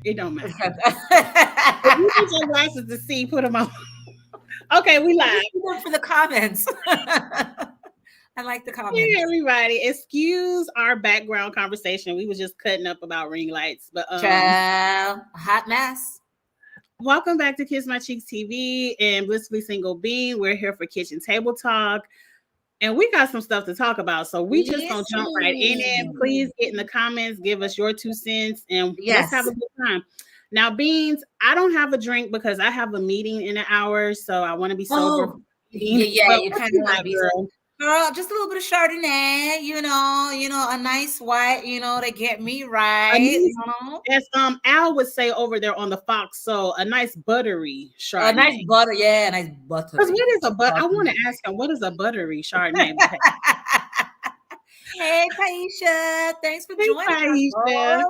It don't matter. If you need your glasses to see, put them on. Okay, we live. For the comments. I like the comments. Hey everybody, excuse our background conversation. We was just cutting up about ring lights, but Child, hot mess. welcome back to Kiss My Cheeks TV and Blissfully Single Bean. We're here for kitchen table talk, and we got some stuff to talk about. So we just gonna jump right in it. Please get in the comments, give us your 2 cents, and let's have a good time. Now, Beans, I don't have a drink because I have a meeting in an hour, so I want to be sober. Yeah, you kind of want to be girl, just a little bit of Chardonnay, you know, a nice white, to get me right. As Al would say over there on the Fox, so a nice buttery Chardonnay. A nice butter, yeah, a nice butter. Because what is a butter? I want to ask him, what is a buttery Chardonnay? Hey, Taisha, thanks for joining us.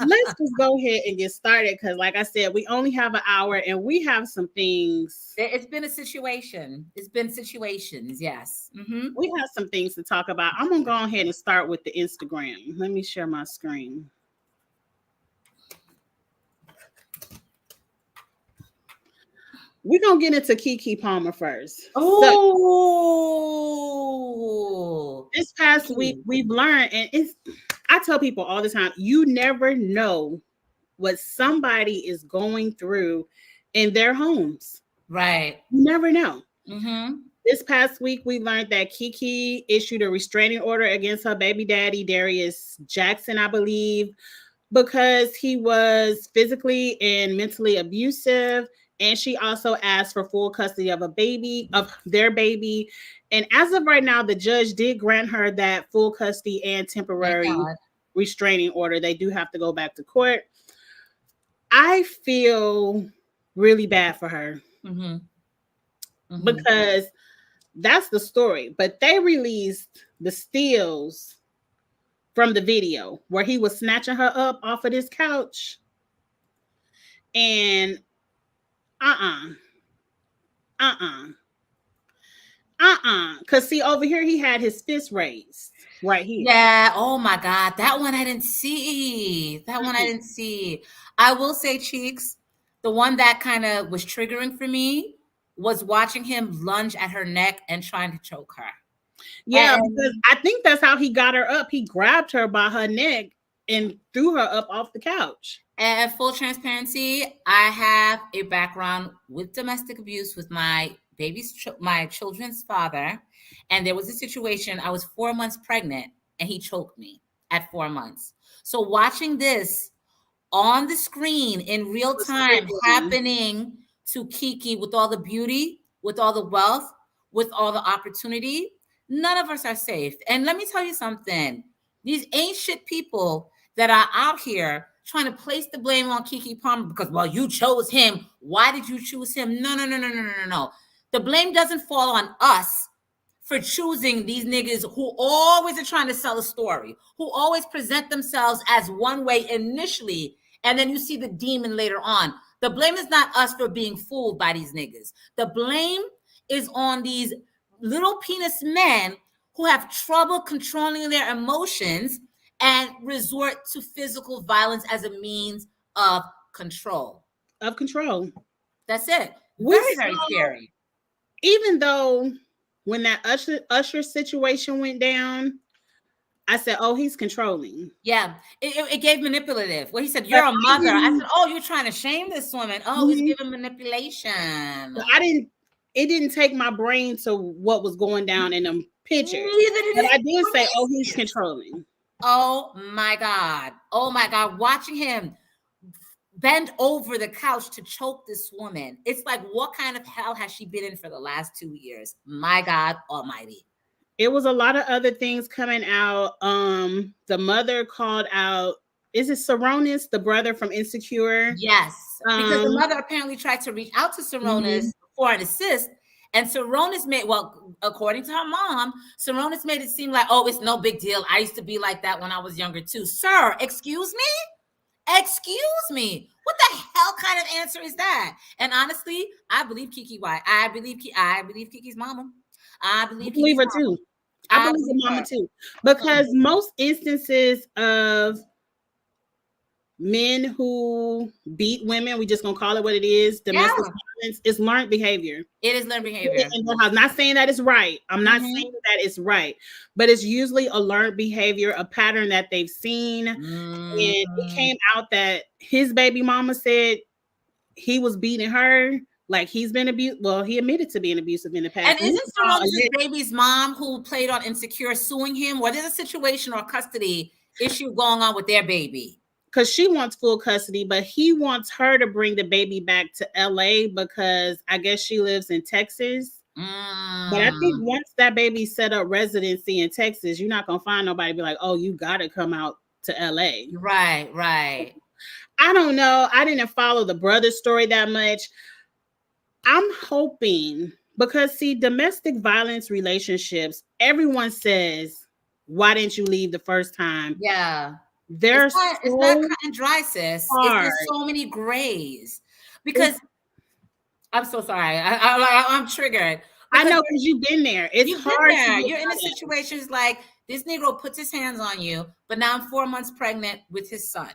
Let's just go ahead and get started because, like I said, we only have an hour and we have some things. It's been a situation. It's been situations, yes. Mm-hmm. We have some things to talk about. I'm going to go ahead and start with the Instagram. Let me share my screen. We're going to get into Keke Palmer first. Oh, so, this past week, we've learned, and I tell people all the time, you never know what somebody is going through in their homes. Right. You never know. Mm-hmm. This past week, we learned that Keke issued a restraining order against her baby daddy, Darius Jackson, I believe, because he was physically and mentally abusive. And she also asked for full custody of their baby. And as of right now, the judge did grant her that full custody and temporary restraining order. They do have to go back to court. I feel really bad for her because that's the story. But they released the stills from the video where he was snatching her up off of this couch. And because see, over here he had his fist raised right here. Yeah. Oh my God, that one I didn't see. I will say, Cheeks, the one that kind of was triggering for me was watching him lunge at her neck and trying to choke her. Yeah, because I think that's how he got her up. He grabbed her by her neck and threw her up off the couch. And full transparency, I have a background with domestic abuse with my children's father. And there was a situation, I was 4 months pregnant and he choked me at 4 months. So watching this on the screen in real time happening to Keke with all the beauty, with all the wealth, with all the opportunity, none of us are safe. And let me tell you something. These ain't shit people that are out here trying to place the blame on Keke Palmer because, well, you chose him. Why did you choose him? No. The blame doesn't fall on us for choosing these niggas who always are trying to sell a story, who always present themselves as one way initially, and then you see the demon later on. The blame is not us for being fooled by these niggas. The blame is on these little penis men who have trouble controlling their emotions and resort to physical violence as a means of control. That's it. Very, very scary. Even though when that Usher situation went down, I said, oh, he's controlling. Yeah, it gave manipulative. Well, he said, you're a mother. I said, oh, you're trying to shame this woman. Oh, he's giving manipulation. It didn't take my brain to what was going down in them pictures. But I did say, oh, he's controlling. Oh my God. Watching him bend over the couch to choke this woman. It's like, what kind of hell has she been in for the last 2 years? My God almighty. It was a lot of other things coming out. The mother called out, is it Saronis, the brother from Insecure? Yes, because the mother apparently tried to reach out to Saronis for an assist. And Saronis according to her mom, Saronis made it seem like, oh, it's no big deal. I used to be like that when I was younger too. Sir, excuse me? What the hell kind of answer is that? And honestly, I believe Keke. Why? I believe Keke's mama. I believe her too. I believe the mama too. Because most instances of men who beat women, we just gonna call it what it is, Yeah, domestic violence, is learned behavior. it is learned behavior. Not saying that it's right. I'm not Mm-hmm. saying that it's right, but it's usually a learned behavior, a pattern that they've seen. And it Mm-hmm. came out that his baby mama said he was beating her. Like he's been abused. Well, he admitted to being abusive in the past. And isn't Sir baby's mom who played on Insecure suing him? What is a situation or custody issue going on with their baby? Because she wants full custody, but he wants her to bring the baby back to LA because I guess she lives in Texas. But I think once that baby set up residency in Texas, you're not gonna find nobody be like, oh, you gotta come out to LA. Right, right. I don't know. I didn't follow the brother story that much. I'm hoping because see, domestic violence relationships, everyone says, why didn't you leave the first time? Yeah. There's it's not cut and dry, sis. There's so many grays. Because I'm so sorry. I'm triggered. I know because you've been there. It's hard. You're in a situation like this Negro puts his hands on you, but now I'm 4 months pregnant with his son.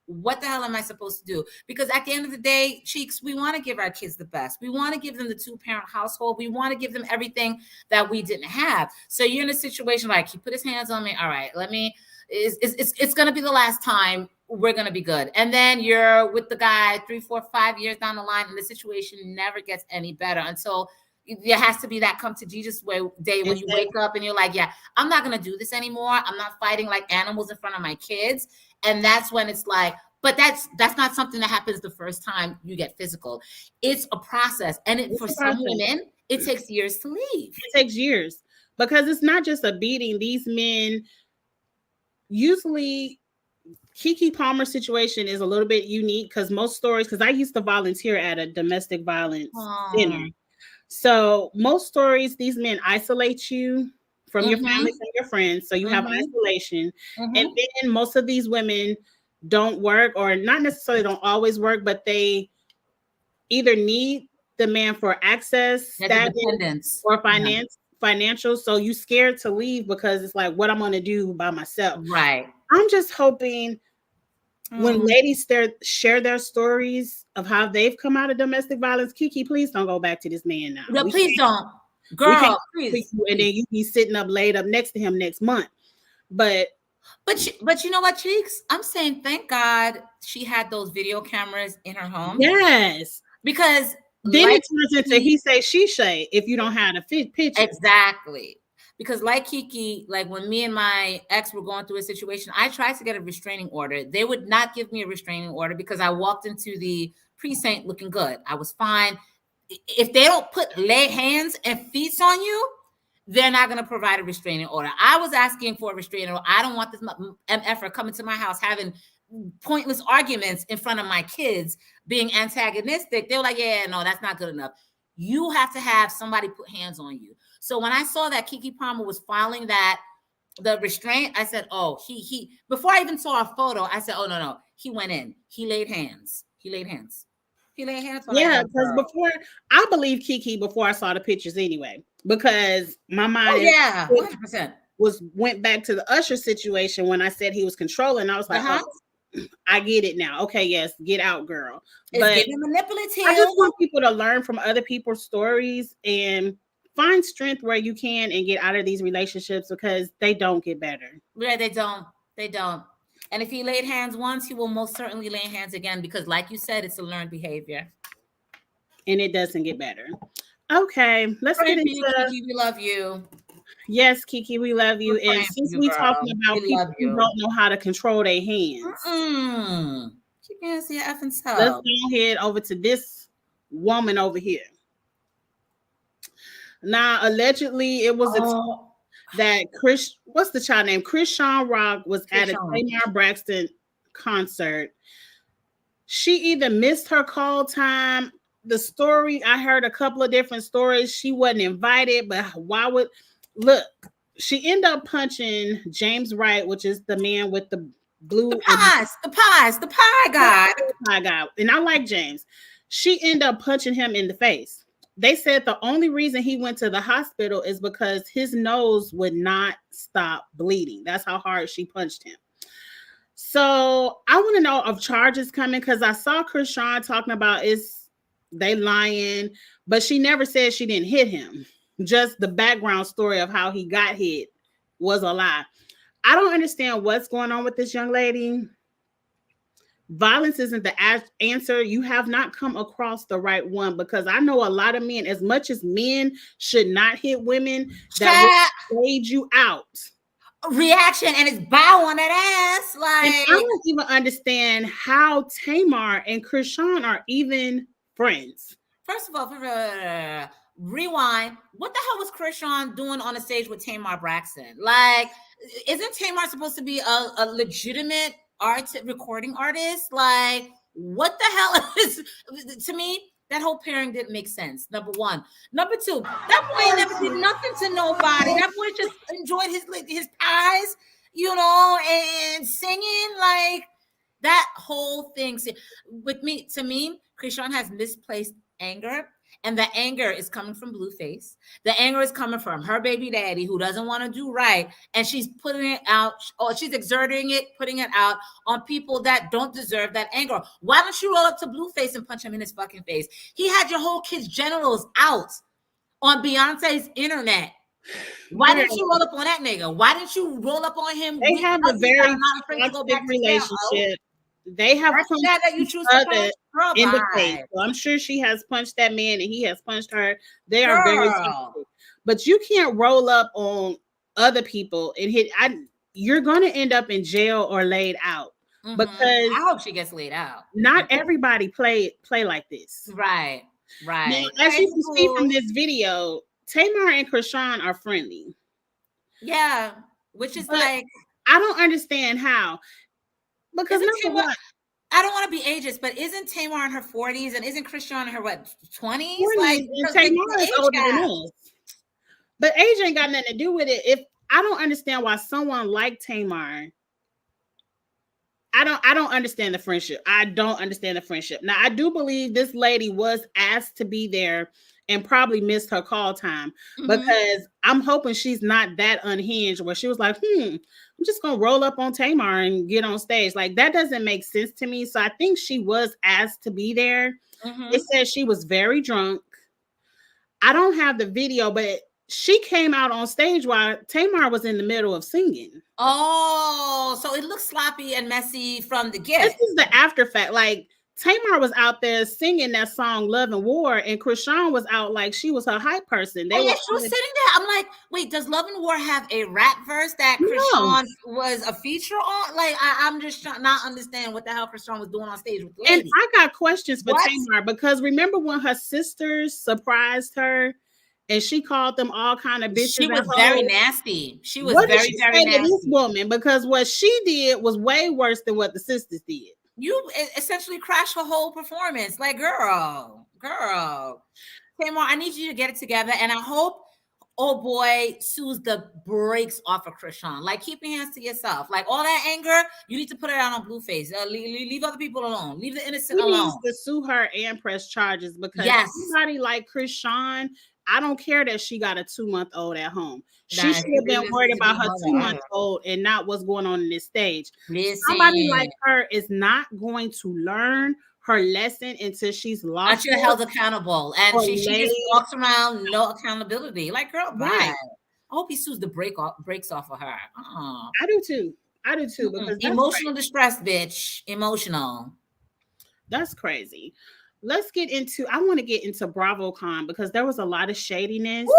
What the hell am I supposed to do? Because at the end of the day, Cheeks, we want to give our kids the best. We want to give them the 2-parent household. We want to give them everything that we didn't have. So you're in a situation like he put his hands on me. All right, it's going to be the last time. We're going to be good. And then you're with the guy 3, 4, 5 years down the line, and the situation never gets any better until there has to be that come to Jesus day when you wake up and you're like, yeah, I'm not going to do this anymore. I'm not fighting like animals in front of my kids. And that's when it's like, but that's not something that happens the first time you get physical. It's a process. And for some women, it takes years to leave. It takes years because it's not just a beating. These men usually, Keke Palmer's situation is a little bit unique because most stories, because I used to volunteer at a domestic violence center. So most stories, these men isolate you from your family and your friends. So you have isolation. And then most of these women don't work, or not necessarily don't always work, but they either need the man for access, status, or financial. So you scared to leave because it's like, what I'm going to do by myself. Right. I'm just hoping when ladies share their stories of how they've come out of domestic violence, Keke, please don't go back to this man now. No, please don't. Girl, please. And then you be sitting up laid up next to him next month. But you know what, Cheeks? I'm saying thank God she had those video cameras in her home. Yes. Because then it turns into he say, she say, if you don't have a picture. Exactly. Because like Keke, like when me and my ex were going through a situation, I tried to get a restraining order. They would not give me a restraining order because I walked into the precinct looking good. I was fine. If they don't lay hands and feet on you, they're not going to provide a restraining order. I was asking for a restraining order. I don't want this MFer coming to my house having pointless arguments in front of my kids, being antagonistic. They're like, yeah, no, that's not good enough. You have to have somebody put hands on you. So when I saw that Keke Palmer was filing the restraint, I said, oh, he before I even saw a photo, I said, oh, no, he went in. He laid hands. Yeah, because before, I believe Keke before I saw the pictures anyway, because my mind 100% went back to the Usher situation when I said he was controlling. I was like, oh, I get it now. Okay, yes, get out, girl. But manipulative. I just want people to learn from other people's stories and find strength where you can and get out of these relationships because they don't get better. Yeah, they don't. And if he laid hands once, he will most certainly lay hands again because, like you said, it's a learned behavior. And it doesn't get better. Okay, let's get into Keke, we love you. Yes, Keke, we love you. And since we're talking about people who don't know how to control their hands, keep your hands to your effing self. Let's go ahead over to this woman over here. Now, allegedly, it was that what's the child name? Krishan Rock was at a Tamar Braxton concert. She either missed her call time. The story, I heard a couple of different stories. She wasn't invited, but she ended up punching James Wright, which is the man with the blue the pie guy. And I like James. She ended up punching him in the face. They said the only reason he went to the hospital is because his nose would not stop bleeding. That's how hard she punched him. So I want to know of charges coming because I saw Krishan talking about they lying, but she never said she didn't hit him. Just the background story of how he got hit was a lie. I don't understand what's going on with this young lady. Violence isn't the answer. You have not come across the right one because I know a lot of men, as much as men should not hit women, that will fade you out. Reaction and it's bow on that ass. And Like, I don't even understand how Tamar and Krishan are even friends. first of all, rewind. What the hell was Krishan doing on the stage with Tamar Braxton? Like, isn't Tamar supposed to be a legitimate recording artist? Like, what the hell is, to me, that whole pairing didn't make sense. Number one. Number two, that boy never did nothing to nobody. That boy just enjoyed his pies, you know, and singing. Like, that whole thing. To me, Krishan has misplaced anger. And the anger is coming from Blueface. The anger is coming from her baby daddy who doesn't want to do right. And she's putting it out, or she's exerting it, putting it out on people that don't deserve that anger. Why don't you roll up to Blueface and punch him in his fucking face? He had your whole kid's genitals out on Beyonce's internet. Why didn't you roll up on that nigga? Why didn't you roll up on him? They have a very toxic relationship. They have punched that you choose to in the face. So I'm sure she has punched that man and he has punched her. They are very toxic. But you can't roll up on other people and hit. You're going to end up in jail or laid out. Mm-hmm. Because I hope she gets laid out. Not everybody play like this. Right. Now, as you can see from this video, Tamar and Krishan are friendly. Yeah, which is like, I don't understand how. Because number one, I don't want to be ageist, but isn't Tamar in her 40s and isn't Krishan in her 20s? Like, Tamar is older than us. But age ain't got nothing to do with it. If I don't understand why someone like Tamar, I don't understand the friendship. I don't understand the friendship. Now, I do believe this lady was asked to be there and probably missed her call time because I'm hoping she's not that unhinged where she was like, I'm just going to roll up on Tamar and get on stage. Like, that doesn't make sense to me. So I think she was asked to be there. It says she was very drunk. I don't have the video, but she came out on stage while Tamar was in the middle of singing. Oh, so it looks sloppy and messy from the get. This is the after fact. Like, Tamar was out there singing that song Love and War, and Krishan was out like she was her hype person. She was sitting there. I'm like, wait, does Love and War have a rap verse that Krishan was a feature on? Like, I'm just trying not understand what the hell Krishan was doing on stage with the lady. And I got questions for Tamar because remember when her sisters surprised her and she called them all kind of bitches? She was very nasty. She was very nasty to this woman because what she did was way worse than what the sisters did. You essentially crashed her whole performance. Like, girl, Tamar, I need you to get it together. And I hope, oh boy, sues the brakes off of Krishan. Like, keep your hands to yourself. Like, all that anger, you need to put it out on Blueface. Leave other people alone. Leave the innocent alone. He needs to sue her and press charges because somebody like Krishan, I don't care that she got a 2-month-old at home. She should have been worried about her 2-month-old and not what's going on in this stage. Somebody like her is not going to learn her lesson until she's lost. Until held accountable. And she just walks around, no accountability. Like, girl, bye. I hope he sues the brakes off of her. I do too. Because emotional distress, bitch. Emotional. That's crazy. Let's get into, I want to get into BravoCon because there was a lot of shadiness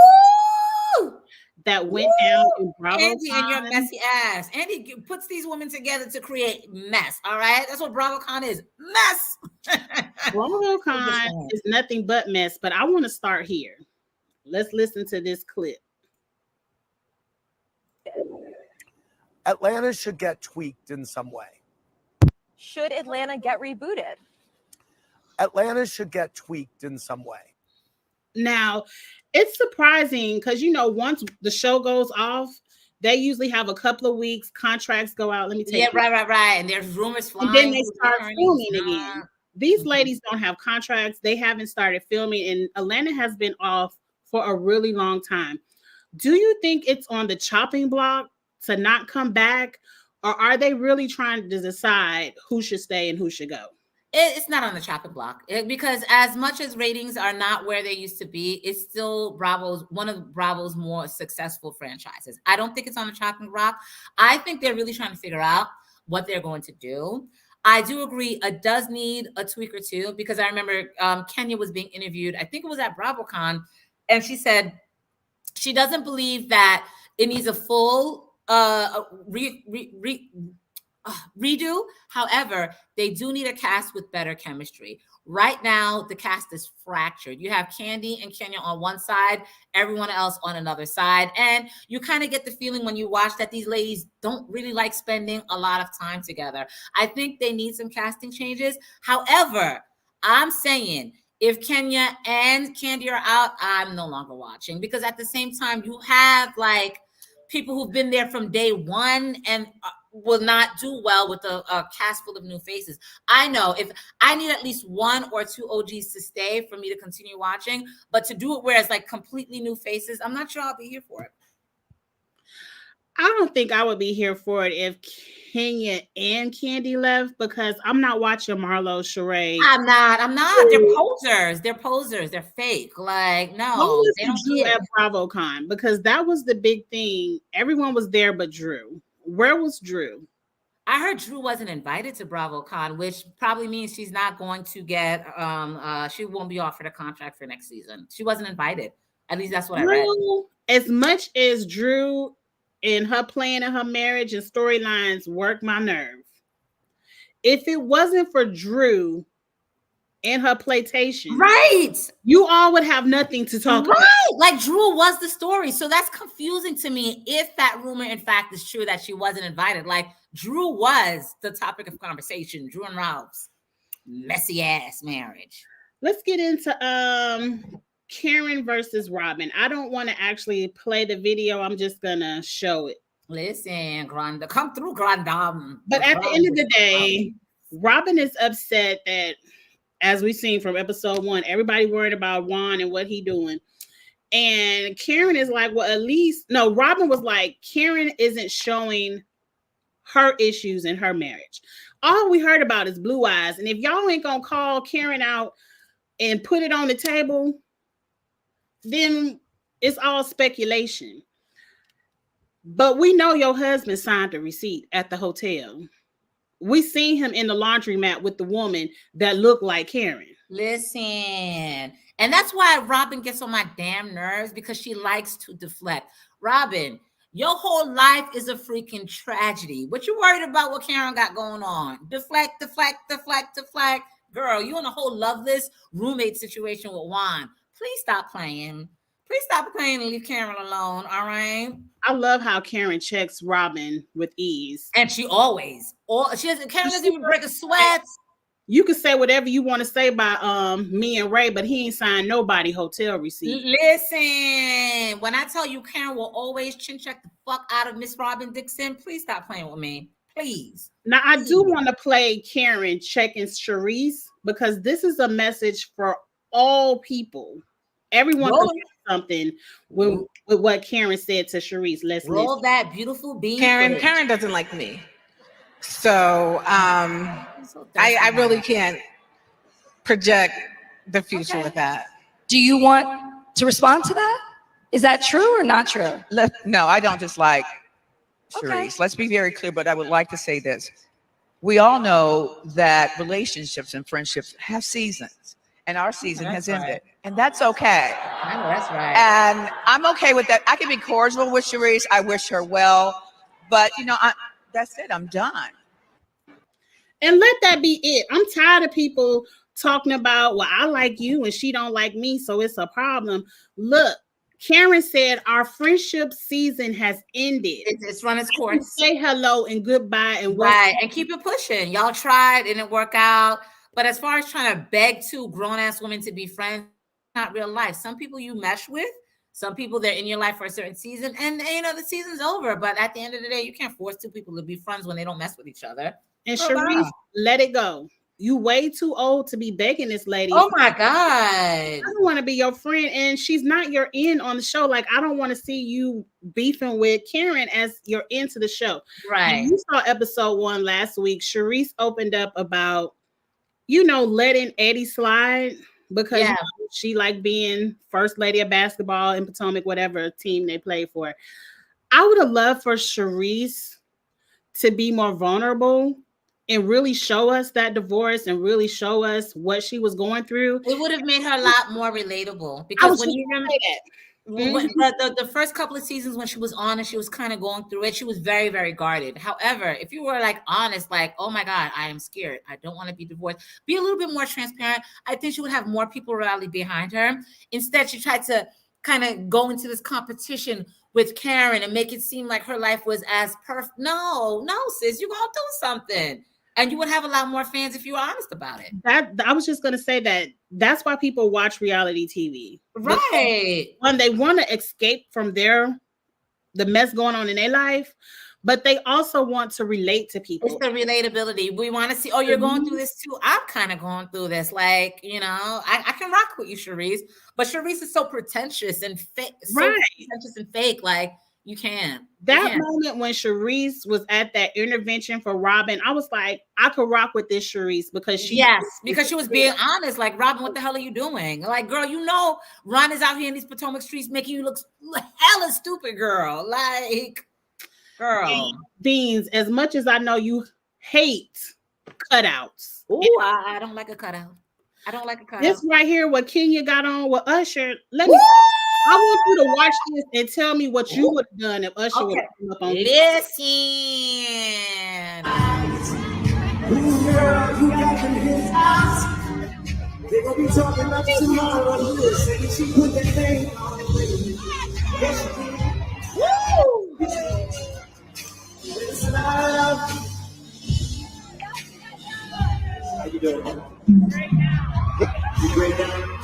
that went down in BravoCon. Andy and your messy ass. Andy puts these women together to create mess, all right? That's what BravoCon is, mess. BravoCon is nothing but mess, but I want to start here. Let's listen to this clip. Atlanta should get tweaked in some way. Should Atlanta get rebooted? Atlanta should get tweaked in some way. Now, it's surprising because, once the show goes off, they usually have a couple of weeks, contracts go out. Let me tell you. Yeah, right. And there's rumors flying. And then they start filming again. These ladies don't have contracts. They haven't started filming, and Atlanta has been off for a really long time. Do you think it's on the chopping block to not come back? Or are they really trying to decide who should stay and who should go? It's not on the chopping block because as much as ratings are not where they used to be, it's still one of Bravo's more successful franchises. I don't think it's on the chopping block. I think they're really trying to figure out what they're going to do. I do agree it does need a tweak or two, because I remember Kenya was being interviewed, I think it was at BravoCon, and she said she doesn't believe that it needs a full redo. However, they do need a cast with better chemistry. Right now, the cast is fractured. You have Candy and Kenya on one side, everyone else on another side. And you kind of get the feeling when you watch that these ladies don't really like spending a lot of time together. I think they need some casting changes. However, I'm saying if Kenya and Candy are out, I'm no longer watching, because at the same time, you have like people who've been there from day one and will not do well with a cast full of new faces. I know if I need at least one or two OGs to stay for me to continue watching, but to do it where it's like completely new faces, I'm not sure I'll be here for it. I don't think I would be here for it if Kenya and Candy left, because I'm not watching Marlo, Sheree. I'm not. They're posers. They're fake. Like, no, they don't Drew at BravoCon, because that was the big thing. Everyone was there but Drew. Where was Drew? I heard Drew wasn't invited to BravoCon, which probably means she's not going to get she won't be offered a contract for next season. She wasn't invited. At least that's what I read. As much as Drew and her plan and her marriage and storylines work my nerve, if it wasn't for Drew and her playtation, right, you all would have nothing to talk about. Like Drew was the story. So that's confusing to me if that rumor in fact is true that she wasn't invited. Like Drew was the topic of conversation. Drew and Ralph's messy ass marriage. Let's get into Karen versus Robin. I don't want to actually play the video. I'm just gonna show it. Listen, Granda, come through, Granda. But at the end of the day, Robin is upset that, as we've seen from episode 1, everybody worried about Juan and what he doing. And Karen is like, well, at least, no, Robin was like, Karen isn't showing her issues in her marriage. All we heard about is blue eyes. And if y'all ain't gonna call Karen out and put it on the table, then it's all speculation. But we know your husband signed the receipt at the hotel. We seen him in the laundromat with the woman that looked like Karen. Listen, and that's why Robin gets on my damn nerves, because she likes to deflect. Robin, your whole life is a freaking tragedy. What you worried about what Karen got going on? Deflect, deflect, deflect, deflect. Girl, you in a whole loveless roommate situation with Juan. Please stop playing. Please stop playing and leave Karen alone, all right? I love how Karen checks Robin with ease. And she always, Karen doesn't even break a sweat. You can say whatever you want to say about me and Ray, but he ain't signed nobody hotel receipt. Listen, when I tell you Karen will always chin check the fuck out of Miss Robin Dixon, please stop playing with me. Please. Now, I do want to play Karen checking Charisse, because this is a message for all people. Everyone can do something with what Karen said to Charisse. Let's roll that beautiful bean. Karen doesn't like me. So I really can't project the future with that. Do you want to respond to that? Is that true or not true? No, I don't dislike Charisse. Okay. Let's be very clear, but I would like to say this. We all know that relationships and friendships have seasons, and our season has ended, and that's okay. I know that's right. And I'm okay with that. I can be cordial with Charisse. I wish her well, but that's it. I'm done. And let that be it. I'm tired of people talking about, well, I like you and she don't like me, so it's a problem. Look, Karen said our friendship season has ended. It's run its course. Say hello and goodbye and and keep it pushing. Y'all tried, it didn't work out. But as far as trying to beg two grown-ass women to be friends, not real life. Some people you mesh with, some people they're in your life for a certain season, and the season's over. But at the end of the day, you can't force two people to be friends when they don't mess with each other. And Charisse, let it go. you way too old to be begging this lady. Oh my God. I don't want to be your friend, and she's not your in on the show. Like, I don't want to see you beefing with Karen as you're into the show. Right. And you saw episode 1 last week. Charisse opened up about, letting Eddie slide because she liked being first lady of basketball in Potomac, whatever team they played for. I would have loved for Charisse to be more vulnerable and really show us that divorce and really show us what she was going through. It would have made her a lot more relatable, because when you remember when the first couple of seasons when she was on and she was kind of going through it, she was very, very guarded. However, if you were like honest, like, oh my God, I am scared, I don't want to be divorced, be a little bit more transparent, I think she would have more people rally behind her. Instead, she tried to kind of go into this competition with Karen and make it seem like her life was as perfect. No, sis, you're gonna do something. And you would have a lot more fans if you were honest about it. I was just going to say that's why people watch reality TV. Right. When they want to escape from the mess going on in their life, but they also want to relate to people. It's the relatability. We want to see, you're going through this too. I'm kind of going through this. Like, I can rock with you, Charisse. But Charisse is so pretentious and fake. Right. Pretentious and fake. Like, you can't. That moment when Charisse was at that intervention for Robin, I was like, I could rock with this Charisse because she was being honest. Like, Robin, what the hell are you doing? Like, girl, Ron is out here in these Potomac streets making you look hella stupid, girl. Like, girl. Beans, as much as I know you hate cutouts. Ooh, I don't like a cutout. I don't like a cutout. This right here, what Kenya got on with Usher, I want you to watch this and tell me what you would have done if Usher would have come up on. Listen. Girl, you got them his eyes. They gonna be talking about you tomorrow. Say she put that thing on the way. Yes, she did. Woo! Listen, how you doing? Great now. You great now?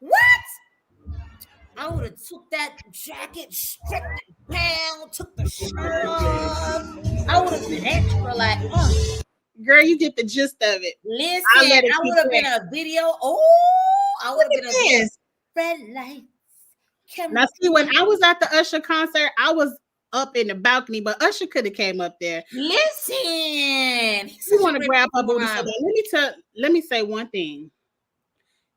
What? I would have took that jacket, stripped it down, took the shirt off. I would have been extra like, Girl, you get the gist of it. Listen, I would have been a video. I would have been a red lights. Now, see, when I was at the Usher concert, I was up in the balcony, but Usher could have came up there. Listen, you want to grab her booty. So let me say one thing.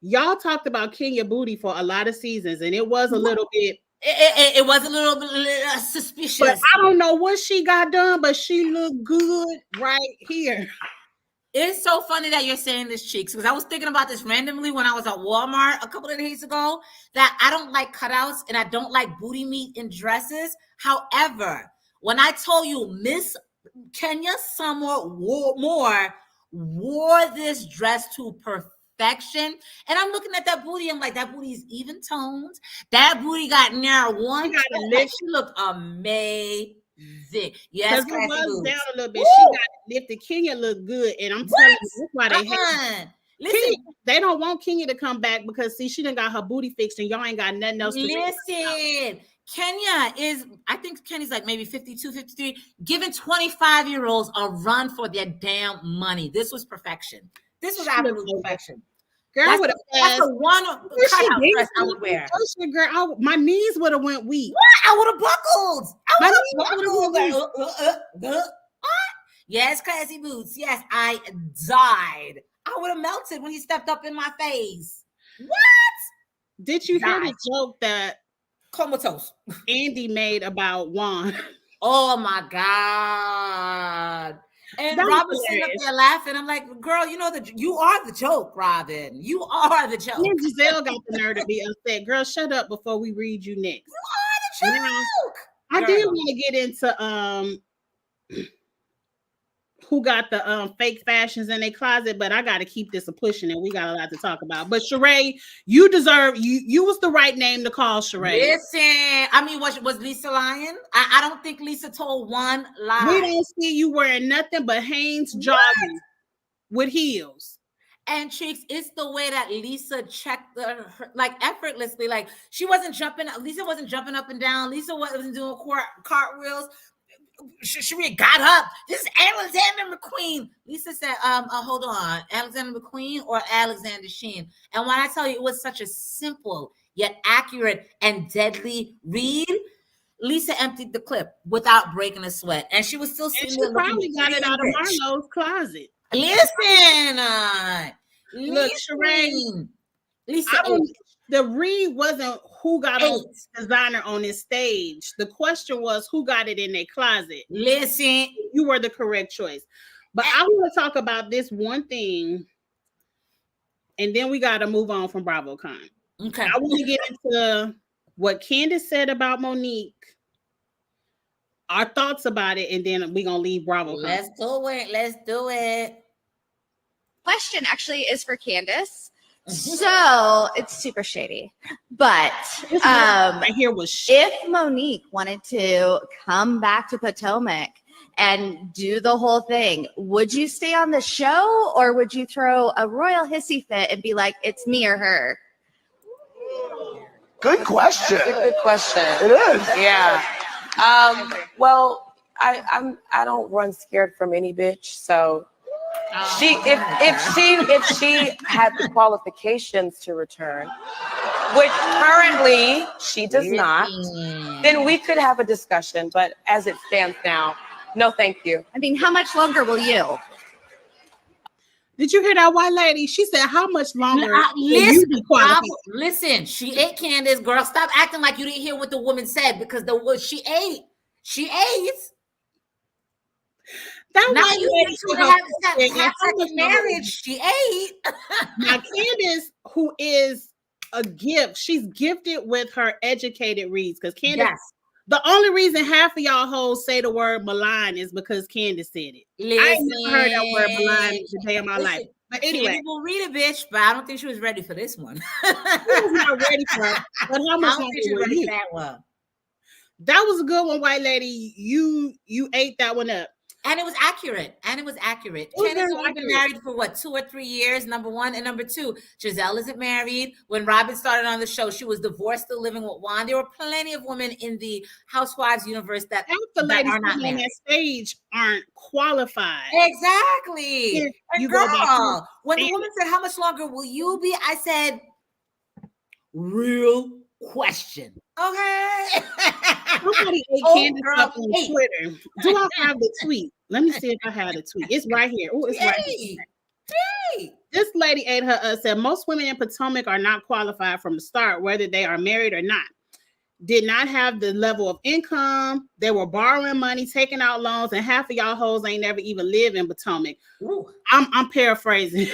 Y'all talked about Kenya booty for a lot of seasons, and it was a little bit. It was a little bit suspicious. But I don't know what she got done, but she looked good right here. It's so funny that you're saying this, Cheeks, because I was thinking about this randomly when I was at Walmart a couple of days ago, that I don't like cutouts and I don't like booty meat in dresses. However, when I told you Miss Kenya Summer wore this dress to perfection, and I'm looking at that booty, I'm like, that booty is even toned. That booty got narrow one. She looked amazing. Yes, because it was down a little bit. Woo! She got lifted. Kenya looked good, and I'm telling you, that's why they hate. Listen, they don't want Kenya to come back because she done got her booty fixed, and y'all ain't got nothing else to listen. Kenya is, I think Kenya's like maybe 52, 53, giving 25-year-olds a run for their damn money. This was perfection. This was absolute perfection. Girl, that's the one cutout dress I would wear. Girl, my knees would have went weak. What? I would have buckled. Yes, classy boots. Yes, I died. I would have melted when he stepped up in my face. What? Did you hear the joke that comatose Andy made about Juan? Oh my God. And Robin sitting up there laughing. I'm like, girl, you are the joke, Robin. You are the joke. And Giselle got the nerve to be upset. Girl, shut up before we read you next. You are the joke. I did want to get into who got the fake fashions in their closet, but I got to keep this a pushing, and we got a lot to talk about. But Sheree, you deserve you was the right name to call Sheree. Listen, I mean, was Lisa lying? I don't think Lisa told one lie. We don't see you wearing nothing but Hanes jogging with heels. And Cheeks, it's the way that Lisa checked her, like effortlessly. Like she wasn't jumping. Lisa wasn't jumping up and down. Lisa wasn't doing cartwheels. Sharia got up. This is Alexander McQueen. Lisa said, hold on, Alexander McQueen or Alexander Sheen? And when I tell you, it was such a simple yet accurate and deadly read. Lisa emptied the clip without breaking a sweat, and she was still sitting there. Probably got it out of Marlo's closet. Listen, look, Sheree, Lisa. The read wasn't who got on designer on this stage. The question was who got it in their closet. Listen, you were the correct choice. But I want to talk about this one thing, and then we got to move on from BravoCon. Okay. I want to get into what Candace said about Monique, our thoughts about it, and then we're going to leave BravoCon. Let's do it. Question actually is for Candace. So it's super shady, but right here was if Monique wanted to come back to Potomac and do the whole thing, would you stay on the show or would you throw a royal hissy fit and be like, it's me or her? Good question. It's a good question. It is. Yeah. Well, I don't run scared from any bitch, so. If she had the qualifications to return, which currently she does not, then we could have a discussion. But as it stands now, no, thank you. I mean, how much longer will you? Did you hear that white lady? She said, "How much longer?" Listen, she ate, Candace. Girl, stop acting like you didn't hear what the woman said because she ate. She ate. That now white lady have marriage. She ate. Now Candace, who is a gift, she's gifted with her educated reads. Because Candace, the only reason half of y'all hoes say the word malign is because Candace said it. I ain't never heard that word malign the day of my life. But anyway, people read it, bitch. But I don't think she was ready for this one. She was not ready for it. But how much longer were you? That was a good one, white lady. You ate that one up. And it was accurate. Candace only been married for 2 or 3 years, number one. And number two, Giselle isn't married. When Robin started on the show, she was divorced, still living with Juan. There were plenty of women in the Housewives universe that the ladies are not on married. that stage aren't qualified. Exactly. You girl, go back when the woman said, "How much longer will you be?" I said, "Real question." Okay. Somebody ate Candace up on Twitter. Do I have the tweet? Let me see if I have the tweet. It's right here. Oh, it's right here. This lady ate her up, said most women in Potomac are not qualified from the start, whether they are married or not. Did not have the level of income. They were borrowing money, taking out loans, and half of y'all hoes ain't never even live in Potomac. I'm paraphrasing.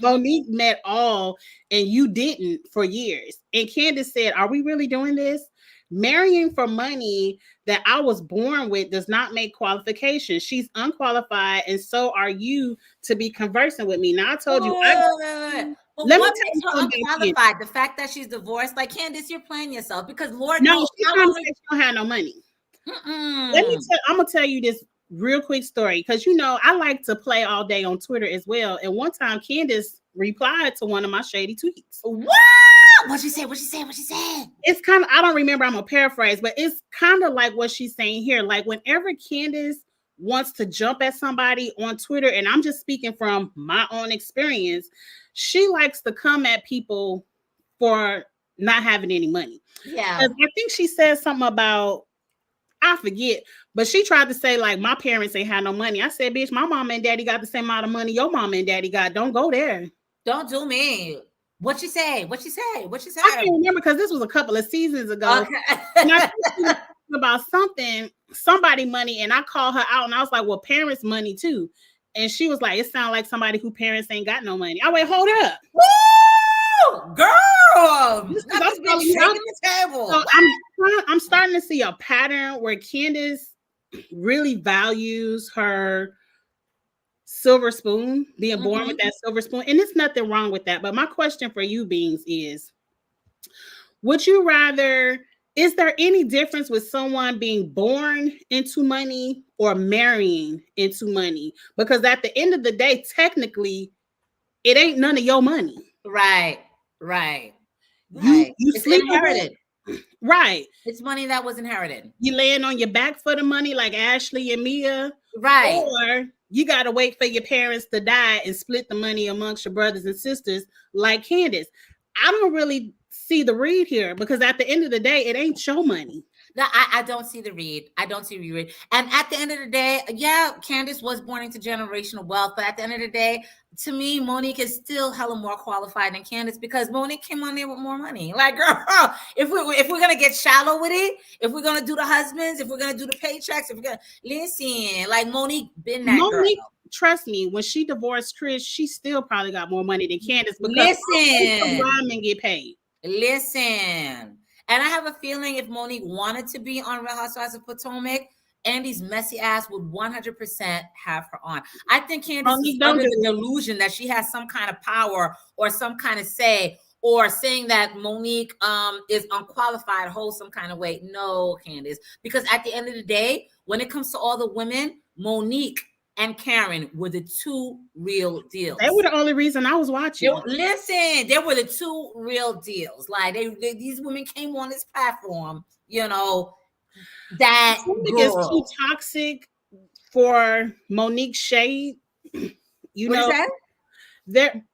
Monique met all, and you didn't for years. And Candace said, "Are we really doing this? Marrying for money that I was born with does not make qualifications. She's unqualified, and so are you to be conversing with me." Now I told you. But Let what me makes tell her you unqualified? The fact that she's divorced, like Candace, you're playing yourself because Lord no, knows she don't have no money. I'm gonna tell you this real quick story because I like to play all day on Twitter as well. And one time, Candace replied to one of my shady tweets. What? What'd she say? It's kind of, I don't remember. I'm gonna paraphrase, but it's kind of like what she's saying here. Like whenever Candace wants to jump at somebody on Twitter, and I'm just speaking from my own experience, she likes to come at people for not having any money. Yeah. I think she said something about, I forget, but she tried to say like my parents ain't had no money. I said, bitch, my mom and daddy got the same amount of money your mom and daddy got. Don't go there. Don't do me. What she say? I can't remember because this was a couple of seasons ago. Okay. And I think she was talking about somebody money, and I called her out and I was like, well, parents money too. And she was like, it sounds like somebody who parents ain't got no money. I went, hold up. Woo! Girl! I'm shaking the table. So I'm starting to see a pattern where Candace really values her silver spoon, being born with that silver spoon. And there's nothing wrong with that. But my question for you, Beans, is would you rather, is there any difference with someone being born into money or marrying into money? Because at the end of the day, technically, it ain't none of your money. Right. Right. You It's sleep inherited. Right. It's money that was inherited. You laying on your back for the money like Ashley and Mia. Right. Or you got to wait for your parents to die and split the money amongst your brothers and sisters like Candace. I don't really see the read here because at the end of the day, it ain't your money. No, I don't see the read. I don't see the read. And at the end of the day, yeah, Candace was born into generational wealth. But at the end of the day, to me, Monique is still hella more qualified than Candace because Monique came on there with more money. Like, girl, if we're gonna get shallow with it, if we're gonna do the husbands, if we're gonna do the paychecks, if we're gonna listen, like Monique been that Monique, girl. trust me, when she divorced Chris, she still probably got more money than Candace because listen, Rodman get paid. Listen. And I have a feeling if Monique wanted to be on Real Housewives of Potomac, Andy's messy ass would 100% have her on. I think Candace is under the delusion that she has some kind of power or some kind of say, or saying that Monique is unqualified, holds some kind of weight. No, Candace, because at the end of the day, when it comes to all the women, Monique and Karen were the two real deals. They were the only reason I was watching. Listen, they were the two real deals. Like these women came on this platform, you know, that is too toxic for Monique shade. You know,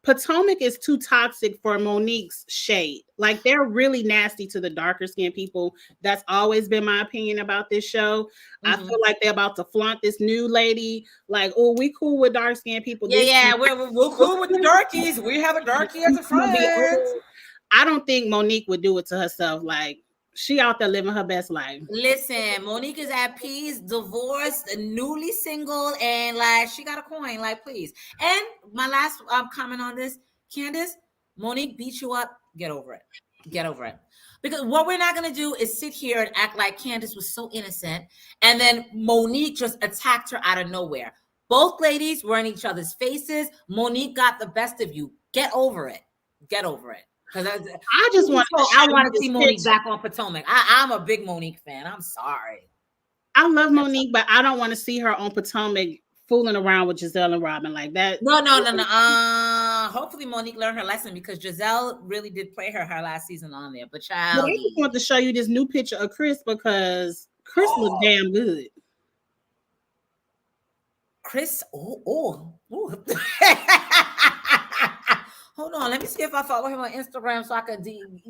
Potomac is too toxic for Monique's shade. Like they're really nasty to the darker skinned people. That's always been my opinion about this show. I feel like they're about to flaunt this new lady. Like, oh, we cool with dark skinned people. Yeah, we're cool with the darkies. We have a darkie as a friend. I don't think Monique would do it to herself. Like she out there living her best life. Listen, Monique is at peace, divorced, newly single, and like she got a coin. Like, please. And my last comment on this, Candace, Monique beat you up. Get over it. Get over it. Because what we're not gonna do is sit here and act like Candace was so innocent, and then Monique just attacked her out of nowhere. Both ladies were in each other's faces. Monique got the best of you. Get over it. Get over it. Because I just want to see Monique back on Potomac. I'm a big Monique fan. I'm sorry. I love Monique, but I don't want to see her on Potomac fooling around with Giselle and Robin like that. No. Hopefully Monique learned her lesson because Giselle really did play her last season on there. But child, I just want to show you this new picture of Chris because Chris looked damn good. Chris, oh. Hold on, let me see if I follow him on Instagram so I can.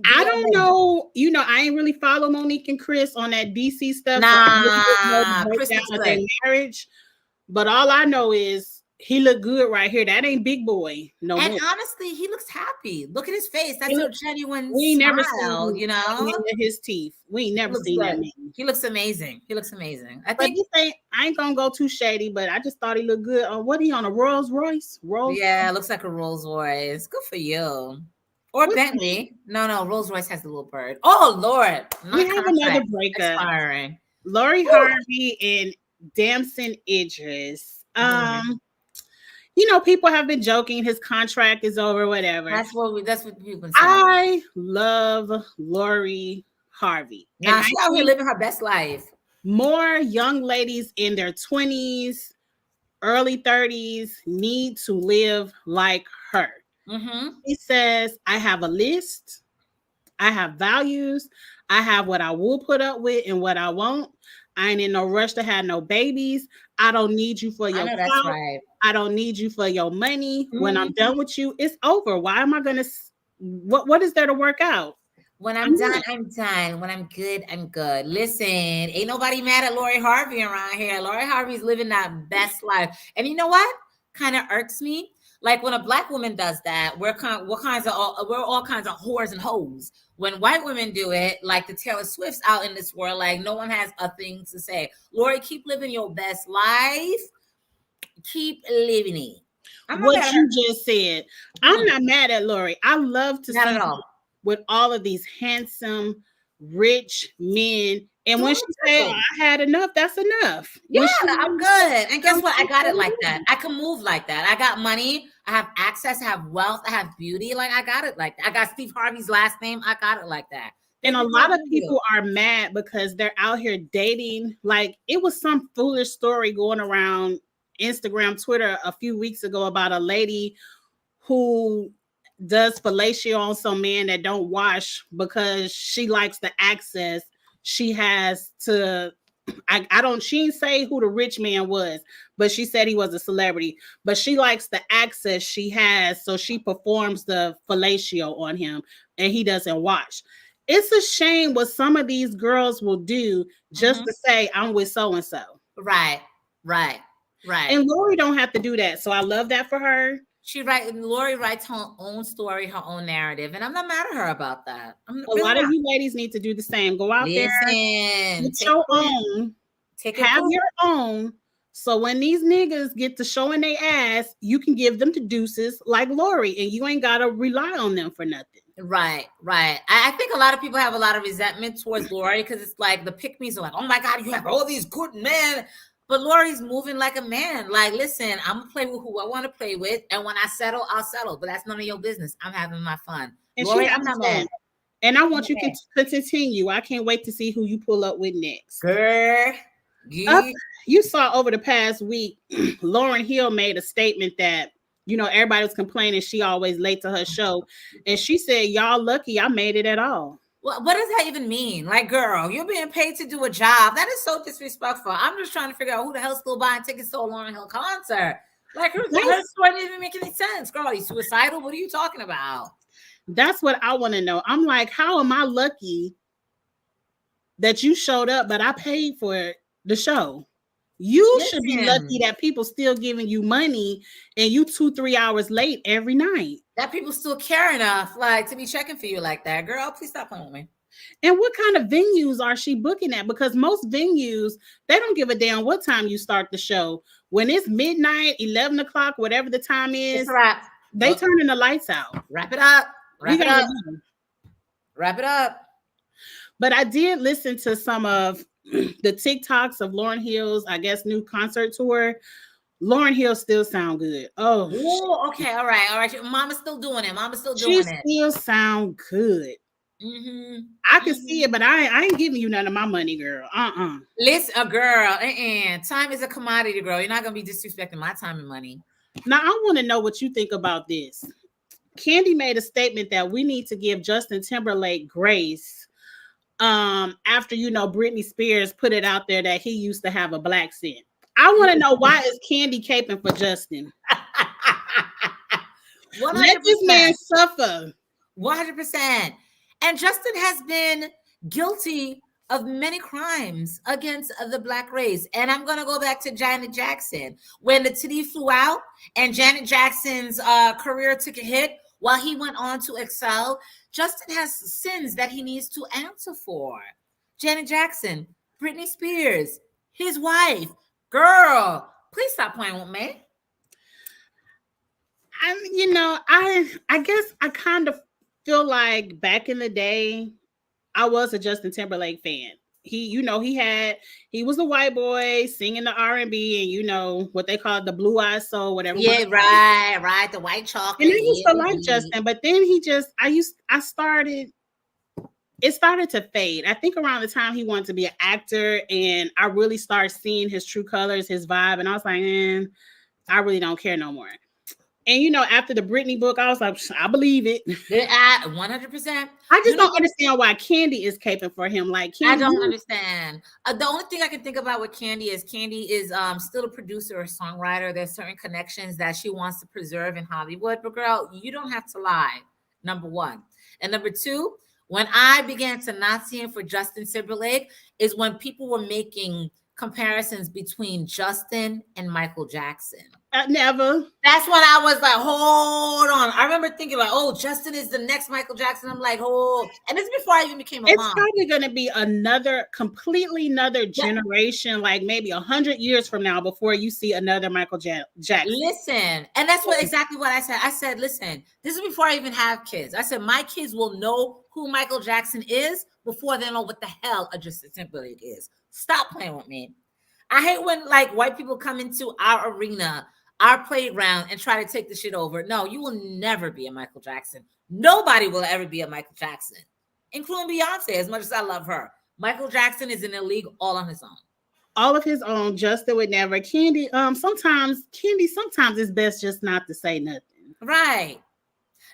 I don't know. You know, I ain't really follow Monique and Chris on that DC stuff. Nah, Chris is of their marriage. But all I know is he looked good right here. That ain't big boy. No. And honestly, he looks happy. Look at his face. That's a genuine we smile, never seen, you know, his teeth. We ain't never seen that man. He looks amazing. He looks amazing. I ain't gonna go too shady, but I just thought he looked good. What he on a Rolls Royce? Yeah, it looks like a Rolls Royce. Good for you. Or Bentley. No, Rolls Royce has the little bird. Oh Lord. We have another breakup. Expiring. Lori Harvey and Damson Idris. You know, people have been joking his contract is over, whatever. That's what people say. I love Lori Harvey. And she's out here living her best life. More young ladies in their 20s, early 30s need to live like her. She says, I have a list. I have values. I have what I will put up with and what I won't. I ain't in no rush to have no babies. I don't need you for your that's right. I don't need you for your money. When I'm done with you, it's over. Why am I gonna? What is there to work out? When I'm done, I'm done. When I'm good, I'm good. Listen, ain't nobody mad at Lori Harvey around here. Lori Harvey's living that best life, and you know what? Kind of irks me. Like when a black woman does that, we're all kinds of whores and hoes. When white women do it, like the Taylor Swifts out in this world, like no one has a thing to say. Lori, keep living your best life. Keep living it. What you just said. I'm not mad at Lori. I love to not see at all. With all of these handsome, rich men. And when she said, I had enough, that's enough. Yeah, I'm good. And guess what? I got it like that. I can move like that. I got money. I have access. I have wealth. I have beauty. Like I got it like that. I got Steve Harvey's last name. I got it like that. And a lot of people are mad because they're out here dating. Like it was some foolish story going around Instagram, Twitter a few weeks ago about a lady who does fellatio on some men that don't wash because she likes the access she has to. I don't, she didn't say who the rich man was, but she said he was a celebrity. But she likes the access she has, so she performs the fellatio on him and he doesn't wash. It's a shame what some of these girls will do just to say, I'm with so and so. Right. And Lori don't have to do that. So I love that for her. Lori writes her own story, her own narrative, and I'm not mad at her about that. A lot of you ladies need to do the same. Go out there with your own, have your own. So when these niggas get to showing their ass, you can give them to deuces like Lori, and you ain't gotta rely on them for nothing. Right. I think a lot of people have a lot of resentment towards Lori because it's like the pick-me's are like, oh my God, you have all these good men. But Lori's moving like a man. Like, listen, I'm going to play with who I want to play with. And when I settle, I'll settle. But that's none of your business. I'm having my fun. And Lori, I'm not mad. And I want you to continue. I can't wait to see who you pull up with next. Girl. You saw over the past week, Lauryn Hill made a statement that, you know, everybody was complaining she always late to her show. And she said, y'all lucky I made it at all. What does that even mean? Like, girl, you're being paid to do a job. That is so disrespectful. I'm just trying to figure out who the hell's still buying tickets to a Lauryn Hill concert. Like, her story didn't even make any sense. Girl, are you suicidal? What are you talking about? That's what I want to know. I'm like, how am I lucky that you showed up, but I paid for the show? You should be lucky that people still giving you money and you 2-3 hours late every night. That people still care enough, like, to be checking for you like that. Girl, please stop playing with me. And what kind of venues are she booking at? Because most venues, they don't give a damn what time you start the show. When it's midnight, 11 o'clock, whatever the time is, they turning the lights out. Wrap it up. Wrap it up. But I did listen to some of the TikToks of Lauryn Hill's, I guess, new concert tour. Lauryn Hill still sound good. Oh, okay, all right. Mama's still doing it. She still sound good. I can see it, but I ain't giving you none of my money, girl. Listen, girl. Time is a commodity, girl. You're not gonna be disrespecting my time and money. Now I want to know what you think about this. Candy made a statement that we need to give Justin Timberlake grace. After, you know, Britney Spears put it out there that he used to have a black scent. I want to know, why is Candy caping for Justin? 100%. Let this man suffer. 100%. And Justin has been guilty of many crimes against the black race. And I'm going to go back to Janet Jackson. When the titty flew out and Janet Jackson's career took a hit while he went on to excel, Justin has sins that he needs to answer for. Janet Jackson, Britney Spears, his wife. Girl, please stop playing with me. I guess I kind of feel like back in the day, I was a Justin Timberlake fan. He was a white boy singing the R&B and, you know, what they call the blue eyed soul, whatever. Yeah, right. The white chocolate. And I used to like Justin, but then it started to fade. I think around the time he wanted to be an actor and I really started seeing his true colors, his vibe. And I was like, I really don't care no more. And, you know, after the Britney book, I was like, I believe it. 100%. I just don't understand why Candy is caping for him. Like, Candy, I don't understand. The only thing I can think about with Candy is still a producer or songwriter. There's certain connections that she wants to preserve in Hollywood. But girl, you don't have to lie, number one. And number two, when I began to not see him for Justin Timberlake is when people were making comparisons between Justin and Michael Jackson. Never. That's when I was like, hold on. I remember thinking like, oh, Justin is the next Michael Jackson. I'm like, oh, and this is before I even became a mom. It's probably going to be completely another generation, like maybe 100 years from now before you see another Michael Jackson. Listen, and that's exactly what I said. I said, listen, this is before I even have kids. I said, my kids will know who Michael Jackson is before they know what the hell a Justin Timberlake is. Stop playing with me. I hate when like white people come into our arena, our playground, and try to take the shit over. No, you will never be a Michael Jackson. Nobody will ever be a Michael Jackson, including Beyonce, as much as I love her. Michael Jackson is in a league all on his own. All of his own. Justin would never. Candy, sometimes it's best just not to say nothing. Right.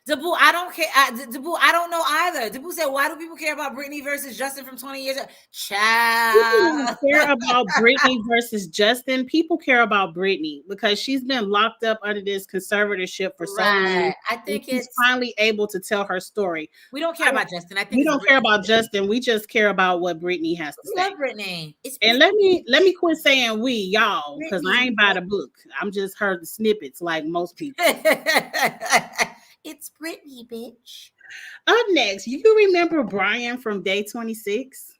Dabu, I don't care. Dabu, I don't know either. Dabu said, why do people care about Britney versus Justin from 20 years ago? People Child. don't care about Britney versus Justin. People care about Britney because she's been locked up under this conservatorship for so long. I think she's finally able to tell her story. We don't care about Justin. I think we don't care about Justin. We just care about what Britney has to say. Love Britney. And let me quit saying we, y'all, because I ain't by the book. I'm just heard the snippets like most people. It's Britney, bitch. Up next, you remember Brian from Day 26?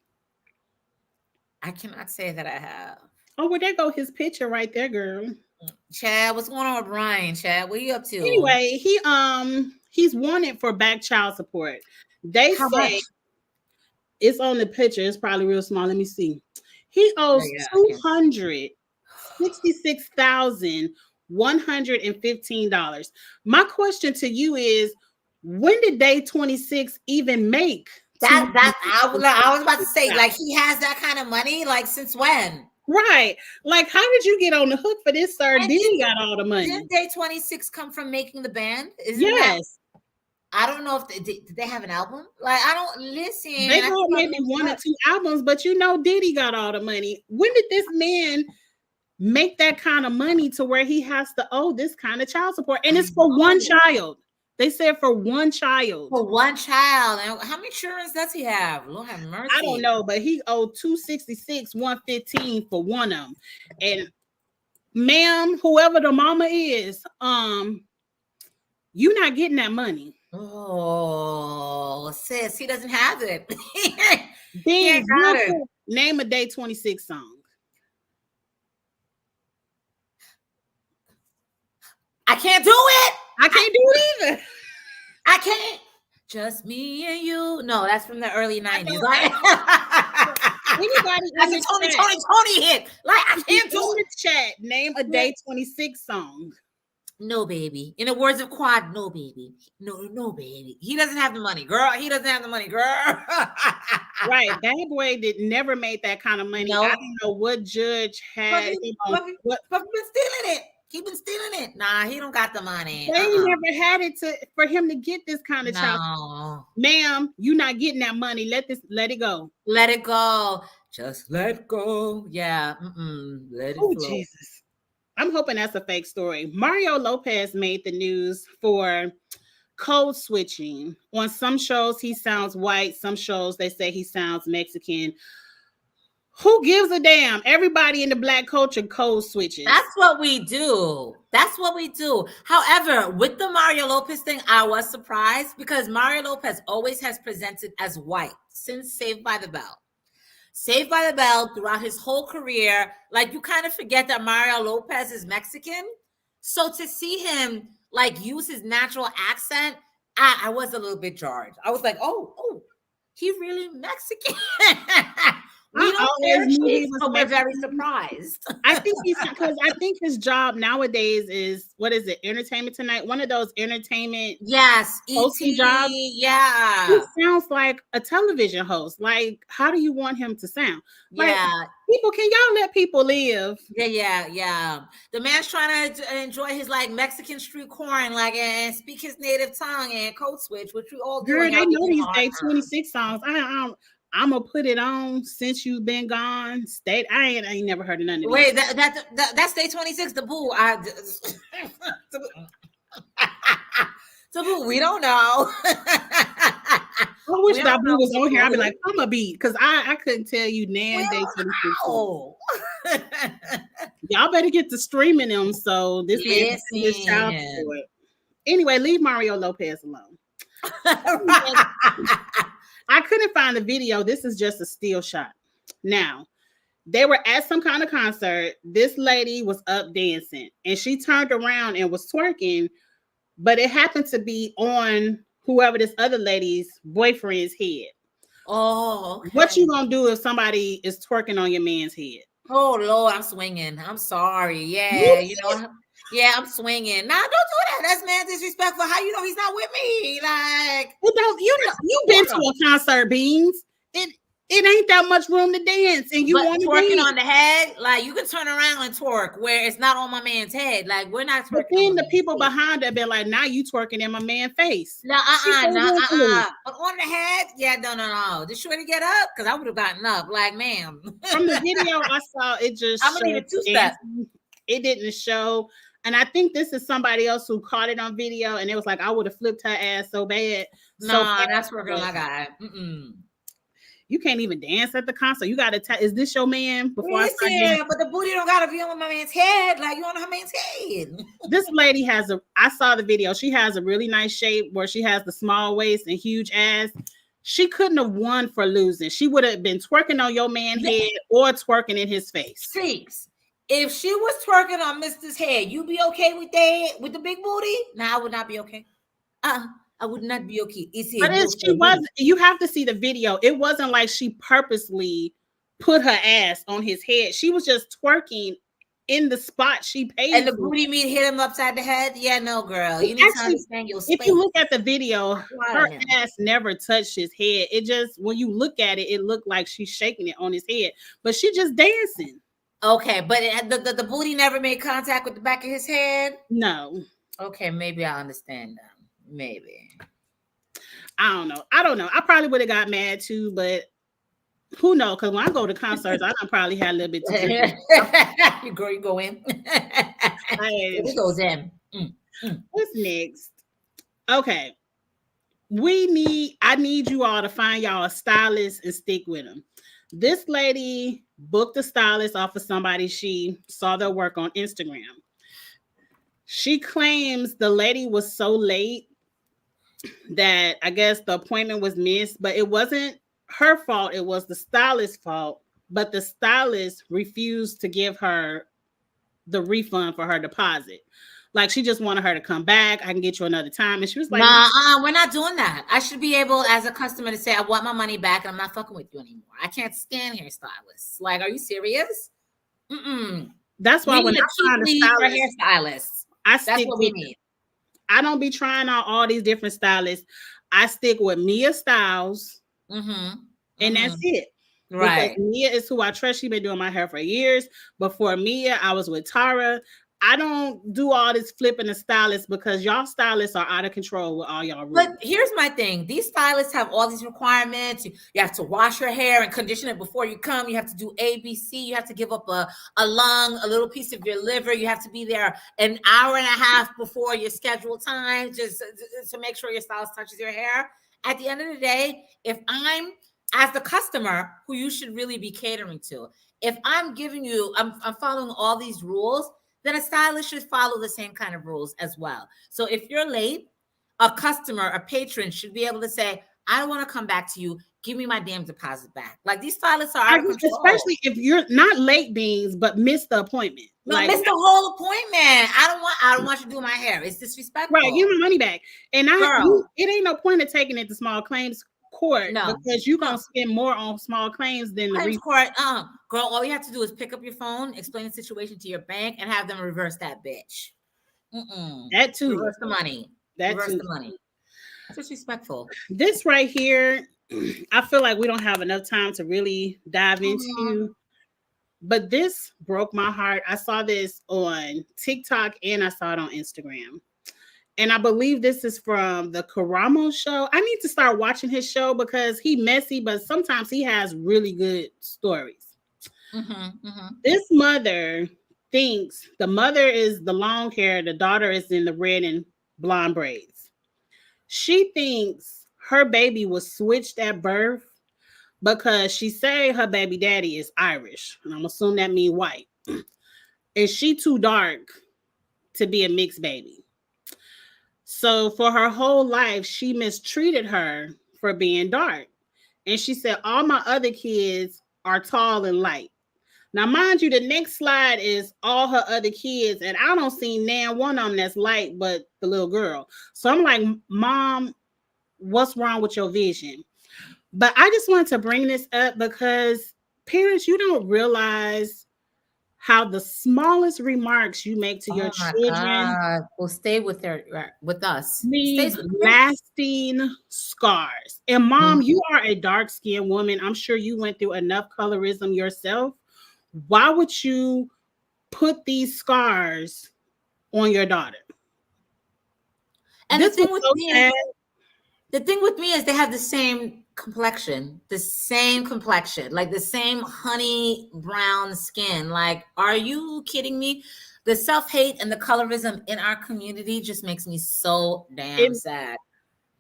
I cannot say that I have. Oh, well, there go his picture right there, girl. Chad, what's going on with Brian? Chad, what are you up to? Anyway, he's wanted for back child support. They say it's on the picture. It's probably real small. Let me see. He owes $266,115. My question to you is, when did Day 26 even make that? I was about to say, like, he has that kind of money, like, since when? Right. Like, how did you get on the hook for this, sir? Diddy got all the money. Didn't Day 26 come from making the band? Yes. I don't know if did they have an album? Like, I don't listen. They had maybe 1 or 2 albums, but you know Diddy got all the money. When did this man make that kind of money to where he has to owe this kind of child support? And it's for one child. They said for one child. For one child. And how many insurance does he have? Lord have mercy. I don't know, but he owed $266,115 for one of them. And ma'am, whoever the mama is, you're not getting that money. Oh, sis, he doesn't have it. Name a Day 26 song. I can't do it. I can't do it either. I can't. Just me and you. No, that's from the early 90s. Anybody that's a Tony hit. Like, I can't do it. Chat. Name a Day 26 song. No, baby. In the words of Quad, no, baby. No, baby. He doesn't have the money, girl. He doesn't have the money, girl. Right. Bad Boy never made that kind of money. I don't know what judge had. But he been stealing it. He been stealing it. Nah, he don't got the money. They never had it for him to get this kind of child. Ma'am, you not getting that money. Let it go. Let it go. Just let go. Yeah. Let it flow. Jesus. I'm hoping that's a fake story. Mario Lopez made the news for code switching. On some shows, he sounds white. Some shows, they say he sounds Mexican. Who gives a damn? Everybody in the black culture code switches. That's what we do. However, with the Mario Lopez thing, I was surprised because Mario Lopez always has presented as white since Saved by the Bell. Saved by the Bell throughout his whole career, like, you kind of forget that Mario Lopez is Mexican. So to see him like use his natural accent, I was a little bit jarred. I was like, oh, he really Mexican. We don't we're very surprised. I think his job nowadays is, what is it, Entertainment Tonight? One of those entertainment hosting jobs. Yeah. He sounds like a television host. Like, how do you want him to sound? Like, people, can y'all let people live? Yeah. The man's trying to enjoy his like Mexican street corn, like, and speak his native tongue and code switch, which we all do. Girl, they know these Day 26 songs. I'm gonna put it on since you've been gone. I ain't never heard of none of these. Wait, that's Day 26. The boo. The boo. We don't know. I wish that boo was on here. I'd be like, I'm a beat, because I couldn't tell you Day 26. Y'all better get to streaming them. So this is child support. Anyway, leave Mario Lopez alone. I couldn't find the video. This is just a still shot. Now, they were at some kind of concert. This lady was up dancing and she turned around and was twerking, but it happened to be on whoever this other lady's boyfriend's head. Oh, okay. What you gonna do if somebody is twerking on your man's head? Oh Lord, I'm swinging. I'm sorry. Yeah, yeah, I'm swinging. Nah, don't do that. That's man disrespectful. How you know he's not with me? Like, well, you've been to a concert, Beans. it ain't that much room to dance, and you want to twerking dance on the head, like you can turn around and twerk where it's not on my man's head. Like we're not twerking. But then the people behind her be like, now you twerking in my man's face. No, But on the head, yeah, no. Did she get up? Because I would have gotten up. Like, ma'am. From the video I saw, it just I'm gonna need a two-step. It didn't show. And I think this is somebody else who caught it on video, and it was like, I would have flipped her ass so bad. That's working on my guy. You can't even dance at the concert. You got to is this your man? Before I start dancing? But the booty don't got to be on my man's head. Like, you on her man's head. This lady I saw the video. She has a really nice shape where she has the small waist and huge ass. She couldn't have won for losing. She would have been twerking on your man's head or twerking in his face. Six. If she was twerking on Mr.'s head, you be okay with that, with the big booty? No, I would not be okay. I would not be okay. You have to see the video. It wasn't like she purposely put her ass on his head. She was just twerking in the spot she paid. And the booty meat hit him upside the head. Yeah, no, girl. You need to understand your space. If you look at the video, her ass never touched his head. It just, when you look at it, it looked like she's shaking it on his head, but she just dancing. Okay, but the booty never made contact with the back of his head? No. Okay, maybe I understand that. Maybe. I don't know. I probably would have got mad too, but who knows? Because when I go to concerts, I don't probably have a little bit to do. You go in. It goes in. What's next? Okay. I need you all to find y'all a stylist and stick with them. This lady booked a stylist off of somebody she saw their work on Instagram. She claims the lady was so late that I guess the appointment was missed, but it wasn't her fault. It was the stylist's fault, but the stylist refused to give her the refund for her deposit. Like, she just wanted her to come back. I can get you another time. And she was like, we're not doing that. I should be able, as a customer, to say, I want my money back and I'm not fucking with you anymore. I can't stand hairstylists. Like, are you serious? That's why when I find a hairstylist, that's what we need. I don't be trying out all these different stylists. I stick with Mia Styles, and that's it. Right. Because Mia is who I trust. She's been doing my hair for years. Before Mia, I was with Tara. I don't do all this flipping the stylists because y'all stylists are out of control with all y'all rules. But here's my thing. These stylists have all these requirements. You have to wash your hair and condition it before you come. You have to do ABC. You have to give up a lung, a little piece of your liver. You have to be there an hour and a half before your scheduled time just to make sure your stylist touches your hair. At the end of the day, if I'm, as the customer who you should really be catering to, if I'm giving you, I'm following all these rules, then a stylist should follow the same kind of rules as well. So if you're late, a customer, a patron should be able to say, I don't want to come back to you. Give me my damn deposit back. Like, these stylists are out of control. Especially if you're not late beans, but missed the appointment. No, miss the whole appointment. I don't want you to do my hair. It's disrespectful. Right, give my money back. And it ain't no point of taking it to small claims court because you're gonna spend more on small claims than the court. Girl, all you have to do is pick up your phone, explain the situation to your bank, and have them reverse that bitch. That too. Reverse the money. Reverse the money. That's disrespectful. This right here, I feel like we don't have enough time to really dive into. But this broke my heart. I saw this on TikTok and I saw it on Instagram. And I believe this is from the Karamo show. I need to start watching his show because he's messy, but sometimes he has really good stories. This mother thinks the mother is the long hair, the daughter is in the red and blonde braids. She thinks her baby was switched at birth because she said her baby daddy is Irish. And I'm assuming that means white. And she too dark to be a mixed baby. So for her whole life, she mistreated her for being dark. And she said, all my other kids are tall and light. Now, mind you, the next slide is all her other kids. And I don't see nan one of them that's light, but the little girl. So I'm like, Mom, what's wrong with your vision? But I just wanted to bring this up because parents, you don't realize how the smallest remarks you make to your Oh my children God. Will stay with us. leave Stays with us. lasting scars. And mom, Mhm. you are a dark-skinned woman. I'm sure you went through enough colorism yourself. Why would you put these scars on your daughter? And This the thing was with so me sad. is they have the same complexion, like the same honey brown skin. Like, are you kidding me? The self-hate and the colorism in our community just makes me so damn sad. If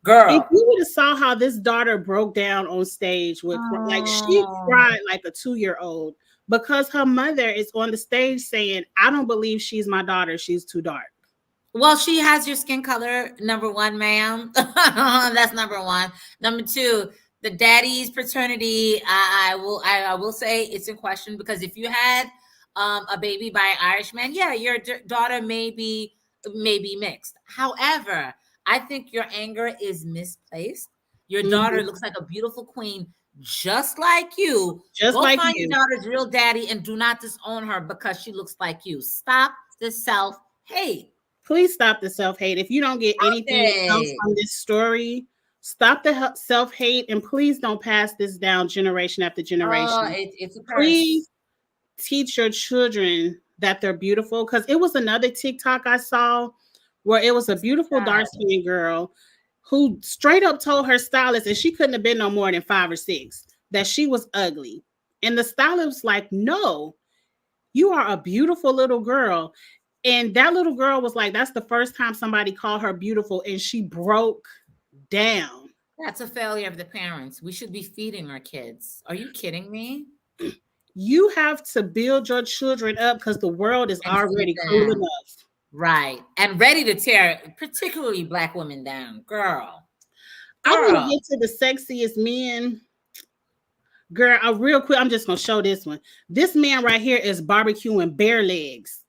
Girl. you would have saw how this daughter broke down on stage with like she Oh. cried like a 2-year-old because her mother is on the stage saying, I don't believe she's my daughter. She's too dark. Well, she has your skin color, number one, ma'am. That's number one. Number two, the daddy's paternity. I will say it's in question, because if you had a baby by an Irishman, yeah, your daughter may be mixed. However, I think your anger is misplaced. Your daughter looks like a beautiful queen, just like you. Just Go like find you. your daughter's real daddy and do not disown her because she looks like you. Stop the self-hate. Please stop the self-hate. If you don't get anything else from this story, stop the self-hate, and please don't pass this down generation after generation. Oh, it's a curse. Please teach your children that they're beautiful, because it was another TikTok I saw where it was a beautiful dark-skinned girl who straight up told her stylist, and she couldn't have been no more than 5 or 6, that she was ugly. And the stylist was like, no, you are a beautiful little girl. And that little girl was like, that's the first time somebody called her beautiful, and she broke down. That's a failure of the parents. We should be feeding our kids. Are you kidding me? You have to build your children up because the world is already cruel enough. Right. And ready to tear particularly Black women down. Girl. I want to get to the sexiest men. Girl, real quick, I'm just going to show this one. This man right here is barbecuing bear legs.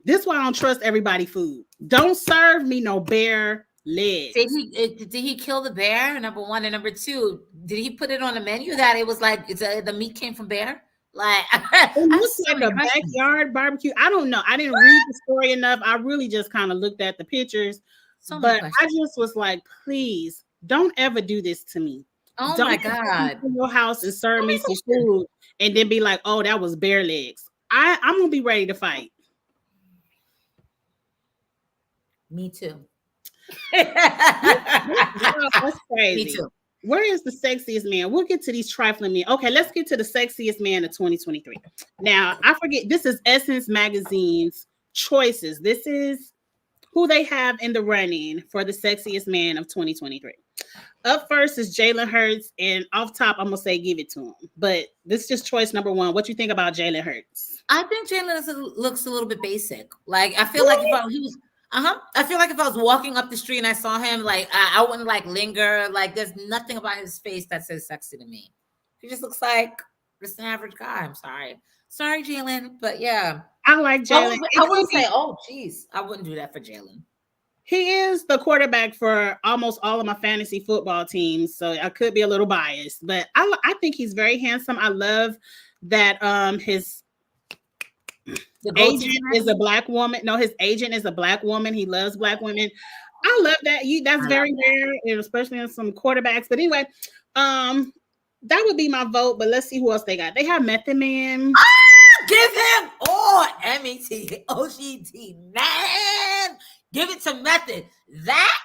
This is why I don't trust everybody food. Don't serve me no bear legs. Did he kill the bear? Number one. And number two, did he put it on the menu that it was like the meat came from bear? Like, it looks like a backyard barbecue. I don't know. I didn't read the story enough. I really just kind of looked at the pictures. But I just was like, please don't ever do this to me. Oh don't my God. Come to your house and serve me some food and then be like, oh, that was bear legs. I'm going to be ready to fight. Me too. That's crazy. Me too. Where is the sexiest man? We'll get to these trifling men. Okay, let's get to the sexiest man of 2023. Now, I forget, this is Essence Magazine's choices. This is who they have in the running for the sexiest man of 2023. Up first is Jalen Hurts, and off top, I'm going to say give it to him. But this is just choice number one. What you think about Jalen Hurts? I think Jalen looks a little bit basic. Like, I feel like I feel like if I was walking up the street and I saw him, like I wouldn't like linger. Like, there's nothing about his face that says sexy to me. He just looks like just an average guy. I'm sorry, Jalen, but yeah, I like Jalen. I wouldn't say, oh, geez, I wouldn't do that for Jalen. He is the quarterback for almost all of my fantasy football teams, so I could be a little biased, but I think he's very handsome. I love that his agent is a Black woman. No, his agent is a Black woman. He loves Black women. I love that. That's very rare, and especially in some quarterbacks. But anyway, that would be my vote. But let's see who else they got. They have Method Man. Give him METHOGT, man. Give it to Method. That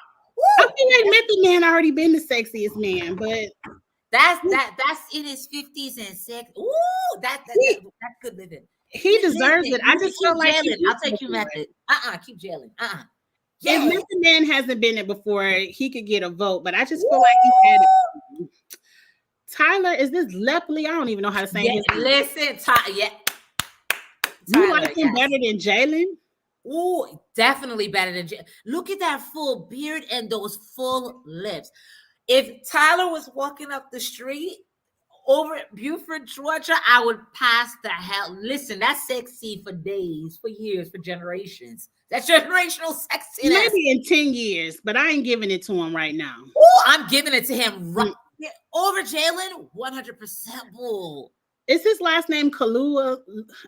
I feel like Method Man already been the sexiest man, but that's in his 50s and 60s. Ooh, that's good living. He deserves it. I just feel like I'll take you Method. Keep Jalen. If Method Man hasn't been it before, he could get a vote, but I just feel like he had it. Tyler, is this Lepley? I don't even know how to say his name. Listen, Tyler, you like him better than Jalen? Ooh, definitely better than Jalen. Look at that full beard and those full lips. If Tyler was walking up the street over at Beaufort, Georgia, I would pass the hell. Listen, that's sexy for days, for years, for generations. That's generational sexiness. Maybe in 10 years, but I ain't giving it to him right now. Ooh, I'm giving it to him right over Jalen, 100% bull. Is his last name Kalua?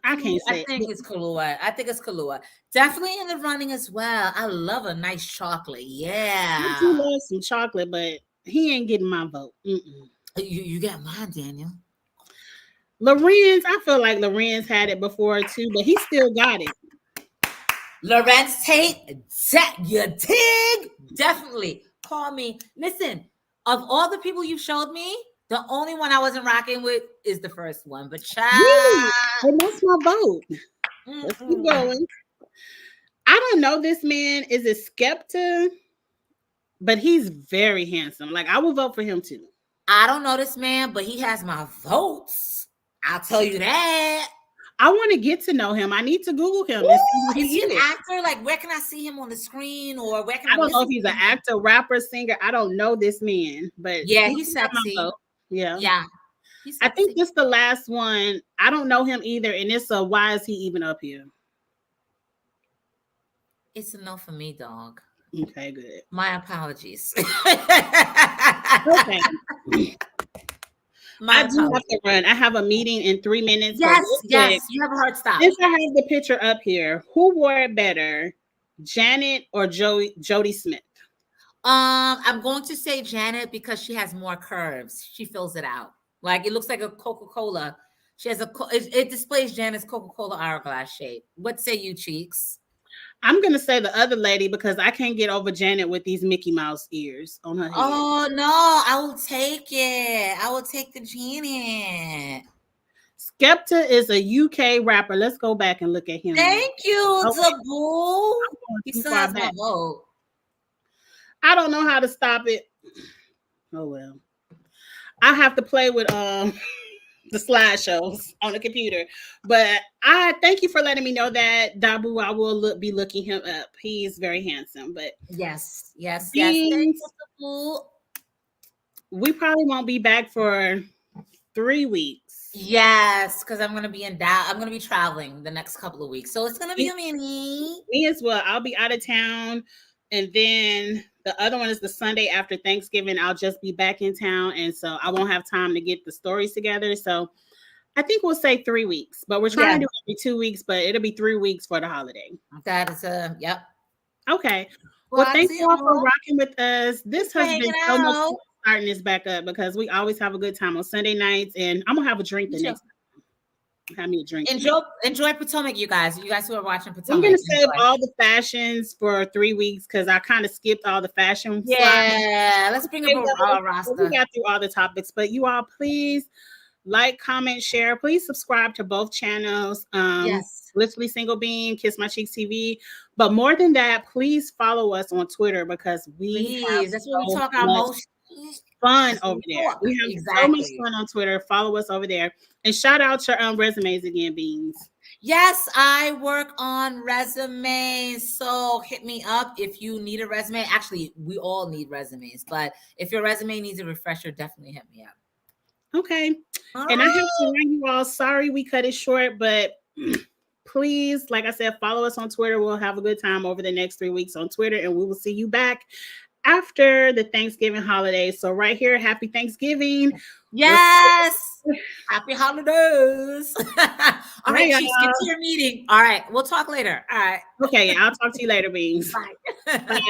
I can't say. I think it's Kalua. Definitely in the running as well. I love a nice chocolate. Yeah. I do love some chocolate, but he ain't getting my vote. You got mine, Daniel. Lorenz, I feel like Lorenz had it before too, but he still got it. Lorenz Tate, you dig? Definitely. Call me. Listen, of all the people you showed me, the only one I wasn't rocking with is the first one. But child, really? And that's my vote. Let's keep going. I don't know this man. Is it Skepta? But he's very handsome. Like, I will vote for him too. I don't know this man, but he has my votes. I'll tell you that. I want to get to know him. I need to Google him. Is he an actor? Like, where can I see him on the screen? Or where can I don't know if he's an actor, rapper, singer. I don't know this man, but yeah, he's sexy. Yeah. I think this is the last one. I don't know him either, and it's a why is he even up here? It's a no for me, dog. Okay, good. My apologies. Okay. I do have to run. I have a meeting in 3 minutes. Yes, you have a hard stop. Since I have the picture up here, who wore it better, Janet or Jody Smith? I'm going to say Janet because she has more curves. She fills it out. Like, it looks like a Coca-Cola. She has it displays Janet's Coca-Cola hourglass shape. What say you, Cheeks? I'm going to say the other lady because I can't get over Janet with these Mickey Mouse ears on her head. Oh, no. I will take it. I will take the Janet. Skepta is a UK rapper. Let's go back and look at him. Thank you, Taboo. He still has my vote. I don't know how to stop it. Oh, well. I have to play with the slideshows on the computer. But I thank you for letting me know that, Dabu. I will be looking him up. He's very handsome. But yes. Thank you, Dabu. We probably won't be back for 3 weeks. Yes, because I'm going to be I'm going to be traveling the next couple of weeks. So it's going to be a mini. Me as well. I'll be out of town. And then the other one is the Sunday after Thanksgiving. I'll just be back in town. And so I won't have time to get the stories together. So I think we'll say 3 weeks. But we're trying to do it every 2 weeks. But it'll be 3 weeks for the holiday. That is yep. Okay. Well, thanks you all for rocking with us. This has been so much fun starting this back up because we always have a good time on Sunday nights. And I'm going to have a drink the next time. Have me a drink. Enjoy Potomac, you guys. You guys who are watching Potomac. I'm going to save all the fashions for 3 weeks because I kind of skipped all the fashion. Yeah, let's bring up a roster. We got through all the topics, but you all please like, comment, share. Please subscribe to both channels. Yes. Literally Single Bean, Kiss My Cheeks TV. But more than that, please follow us on Twitter because that's where we talk our most fun over there. We have so much fun on Twitter. Follow us over there. And shout out your resumes again, Beans. Yes, I work on resumes. So hit me up if you need a resume. Actually, we all need resumes. But if your resume needs a refresher, definitely hit me up. Okay. And I have to run you all. Sorry we cut it short, but please, like I said, follow us on Twitter. We'll have a good time over the next 3 weeks on Twitter. And we will see you back after the Thanksgiving holiday. So right here, happy Thanksgiving. Yes. Happy holidays. All right, Chiefs, get to your meeting. All right, we'll talk later. All right. Okay, I'll talk to you later, Beans. Bye. Bye.